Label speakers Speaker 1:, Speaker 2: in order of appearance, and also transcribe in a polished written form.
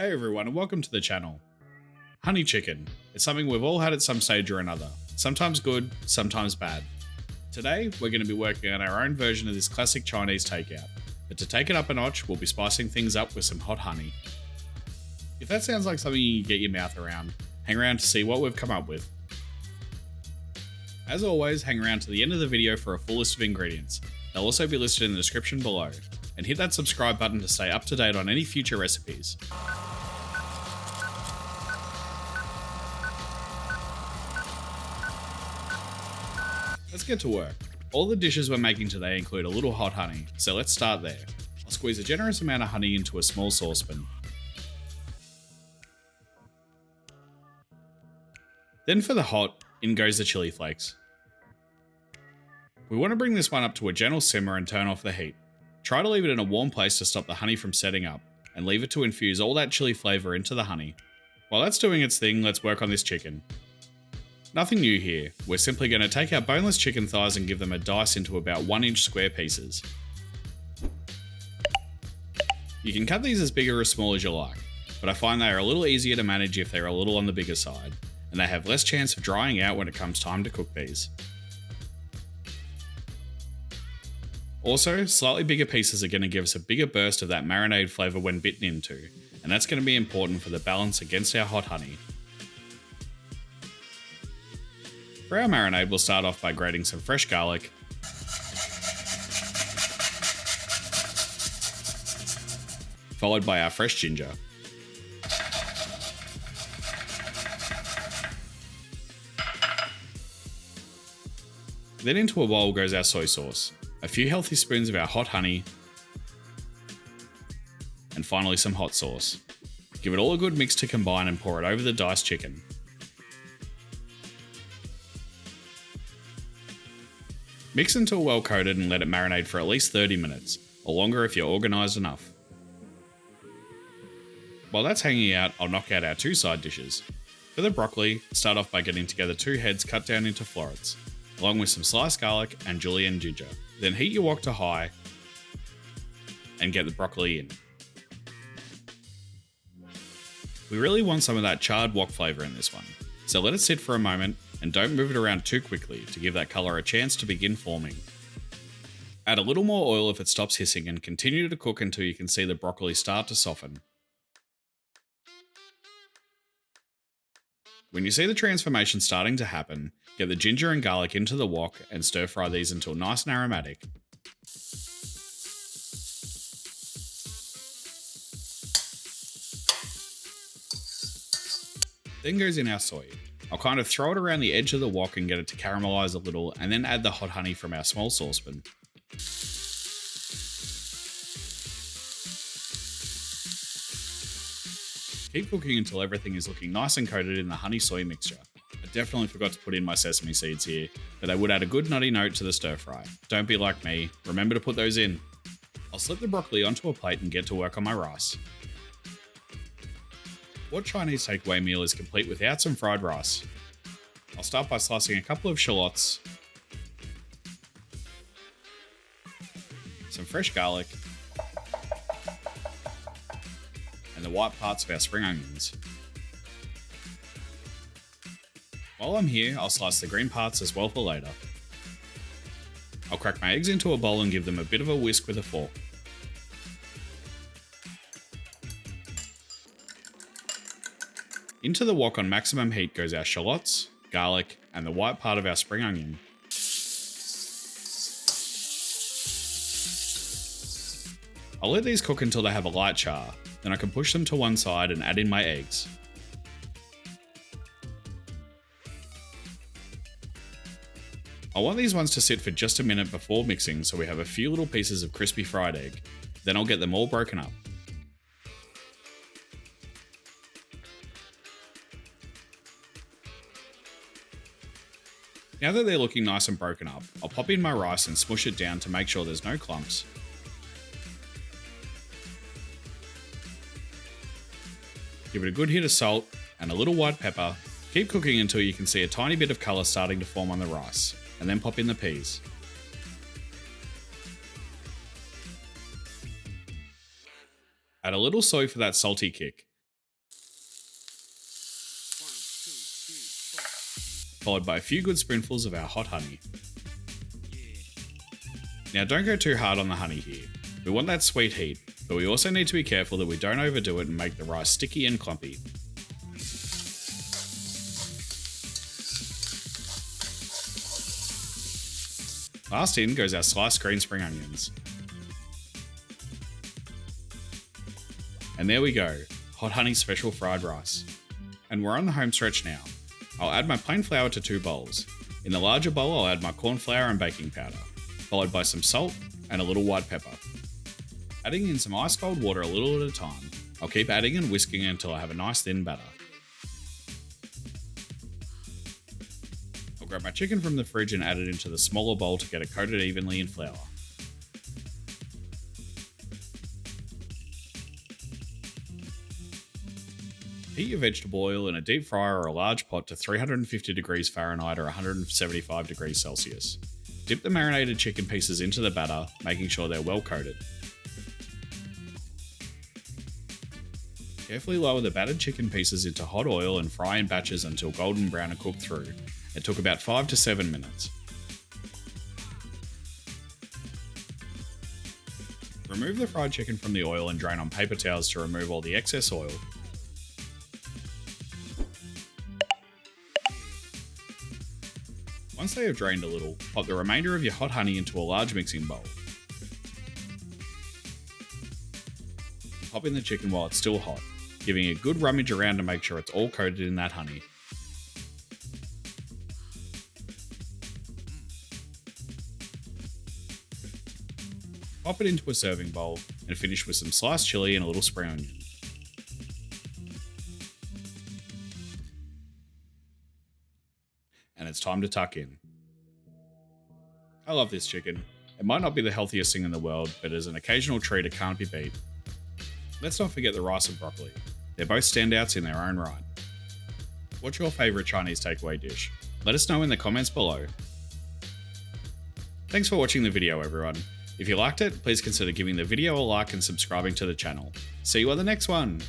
Speaker 1: Hey everyone and welcome to the channel. Honey chicken. It's something we've all had at some stage or another. Sometimes good, sometimes bad. Today, we're going to be working on our own version of this classic Chinese takeout. But to take it up a notch, we'll be spicing things up with some hot honey. If that sounds like something you can get your mouth around, hang around to see what we've come up with. As always, hang around to the end of the video for a full list of ingredients. They'll also be listed in the description below. And hit that subscribe button to stay up to date on any future recipes. Let's get to work. All the dishes we're making today include a little hot honey, so let's start there. I'll squeeze a generous amount of honey into a small saucepan. Then for the hot, in goes the chili flakes. We want to bring this one up to a gentle simmer and turn off the heat. Try to leave it in a warm place to stop the honey from setting up, and leave it to infuse all that chili flavour into the honey. While that's doing its thing, let's work on this chicken. Nothing new here, we're simply going to take our boneless chicken thighs and give them a dice into about 1-inch square pieces. You can cut these as big or as small as you like, but I find they are a little easier to manage if they're a little on the bigger side, and they have less chance of drying out when it comes time to cook these. Also, slightly bigger pieces are going to give us a bigger burst of that marinade flavour when bitten into, and that's going to be important for the balance against our hot honey. For our marinade, we'll start off by grating some fresh garlic, followed by our fresh ginger. Then into a bowl goes our soy sauce, a few healthy spoons of our hot honey, and finally some hot sauce. Give it all a good mix to combine and pour it over the diced chicken. Mix until well coated and let it marinate for at least 30 minutes, or longer if you're organised enough. While that's hanging out, I'll knock out our two side dishes. For the broccoli, start off by getting together 2 heads cut down into florets, along with some sliced garlic and julienne ginger. Then heat your wok to high and get the broccoli in. We really want some of that charred wok flavour in this one, so let it sit for a moment and don't move it around too quickly to give that colour a chance to begin forming. Add a little more oil if it stops hissing and continue to cook until you can see the broccoli start to soften. When you see the transformation starting to happen, get the ginger and garlic into the wok and stir fry these until nice and aromatic. Then goes in our soy. I'll kind of throw it around the edge of the wok and get it to caramelise a little, and then add the hot honey from our small saucepan. Keep cooking until everything is looking nice and coated in the honey soy mixture. I definitely forgot to put in my sesame seeds here, but they would add a good nutty note to the stir fry. Don't be like me, remember to put those in. I'll slip the broccoli onto a plate and get to work on my rice. What Chinese takeaway meal is complete without some fried rice? I'll start by slicing a couple of shallots, some fresh garlic, and the white parts of our spring onions. While I'm here, I'll slice the green parts as well for later. I'll crack my eggs into a bowl and give them a bit of a whisk with a fork. Into the wok on maximum heat goes our shallots, garlic, and the white part of our spring onion. I'll let these cook until they have a light char, then I can push them to one side and add in my eggs. I want these ones to sit for just a minute before mixing so we have a few little pieces of crispy fried egg, then I'll get them all broken up. Now that they're looking nice and broken up, I'll pop in my rice and smush it down to make sure there's no clumps. Give it a good hit of salt and a little white pepper. Keep cooking until you can see a tiny bit of colour starting to form on the rice, and then pop in the peas. Add a little soy for that salty kick. followed by a few good spoonfuls of our hot honey. Now don't go too hard on the honey here. We want that sweet heat, but we also need to be careful that we don't overdo it and make the rice sticky and clumpy. Last in goes our sliced green spring onions. And there we go, hot honey special fried rice. And we're on the home stretch now. I'll add my plain flour to 2 bowls. In the larger bowl I'll add my corn flour and baking powder, followed by some salt and a little white pepper. Adding in some ice cold water a little at a time, I'll keep adding and whisking until I have a nice thin batter. I'll grab my chicken from the fridge and add it into the smaller bowl to get it coated evenly in flour. Heat your vegetable oil in a deep fryer or a large pot to 350 degrees Fahrenheit or 175 degrees Celsius. Dip the marinated chicken pieces into the batter, making sure they're well coated. Carefully lower the battered chicken pieces into hot oil and fry in batches until golden brown and cooked through. It took about 5 to 7 minutes. Remove the fried chicken from the oil and drain on paper towels to remove all the excess oil. Once they have drained a little, pop the remainder of your hot honey into a large mixing bowl. Pop in the chicken while it's still hot, giving a good rummage around to make sure it's all coated in that honey. Pop it into a serving bowl and finish with some sliced chili and a little spring onion. And it's time to tuck in. I love this chicken. It might not be the healthiest thing in the world, but as an occasional treat it can't be beat. Let's not forget the rice and broccoli. They're both standouts in their own right. What's your favourite Chinese takeaway dish? Let us know in the comments below. Thanks for watching the video everyone. If you liked it, please consider giving the video a like and subscribing to the channel. See you on the next one!